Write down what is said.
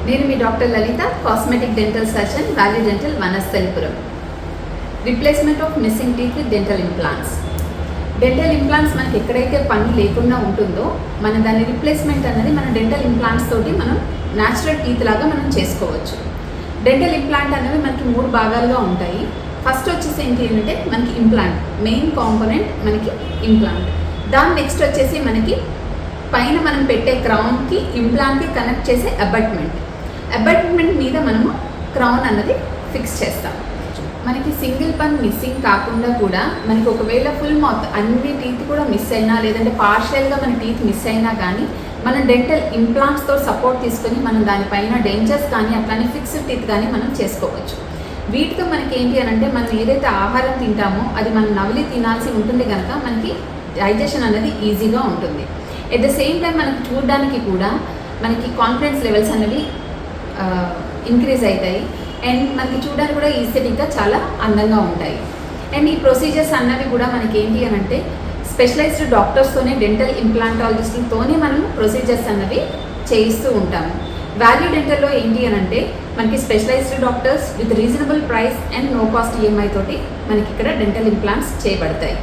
నేను మీ doctor Lalitha, cosmetic dental surgeon, value dental, Vanasthalipuram. Replacement of missing teeth with dental implants. Dental implants మనకి ఎక్కడైతే పని లేకుండా ఉంటుందో మన దాని రిప్లేస్మెంట్ అనేది మన డెంటల్ ఇంప్లాంట్స్ తోటి మనం న్యాచురల్ టీత్ లాగా మనం చేసుకోవచ్చు. డెంటల్ ఇంప్లాంట్ అనేవి మనకి 3 భాగాలుగా ఉంటాయి. ఫస్ట్ వచ్చేసి ఏంటి అంటే మనకి ఇంప్లాంట్, మెయిన్ కాంపోనెంట్ మనకి ఇంప్లాంట్. దాని నెక్స్ట్ వచ్చేసి మనకి పైన మనం పెట్టే క్రౌన్కి ఇంప్లాంట్కి కనెక్ట్ చేసే అబట్మెంట్ మీద మనము క్రౌన్ అన్నది ఫిక్స్ చేస్తాం. మనకి సింగిల్ పన్ మిస్సింగ్ కాకుండా కూడా మనకి ఒకవేళ ఫుల్ మౌత్ అన్ని టీత్ కూడా మిస్ అయినా లేదంటే పార్షియల్గా మన టీత్ మిస్ అయినా కానీ మనం డెంటల్ ఇంప్లాంట్స్తో సపోర్ట్ తీసుకొని మనం దానిపైన డెంచర్స్ కానీ అట్లానే ఫిక్స్డ్ టీత్ కానీ మనం చేసుకోవచ్చు. వీటితో మనకి ఏంటి అని అంటే మనం ఏదైతే ఆహారం తింటామో అది మనం నమిలి తినాల్సి ఉంటుంది కనుక మనకి డైజెషన్ అనేది ఈజీగా ఉంటుంది. ఎట్ ద సేమ్ టైం మనకి చూడడానికి కూడా మనకి కాన్ఫిడెన్స్ లెవెల్స్ అనేవి ఇంక్రీజ్ అవుతాయి అండ్ మనకి చూడడానికి కూడా ఈస్థెటిక్గా చాలా అందంగా ఉంటాయి. అండ్ ఈ ప్రొసీజర్స్ అన్నవి కూడా మనకి ఏంటి అని అంటే స్పెషలైజ్డ్ డాక్టర్స్తోనే, డెంటల్ ఇంప్లాంటాలజిస్టులతోనే మనం ప్రొసీజర్స్ అన్నవి చేయిస్తూ ఉంటాము. వాల్యూ డెంటల్లో ఏంటి అని అంటే మనకి specialised doctors with reasonable price and no cost EMI తోటి మనకి ఇక్కడ డెంటల్ ఇంప్లాంట్స్ చేయబడతాయి.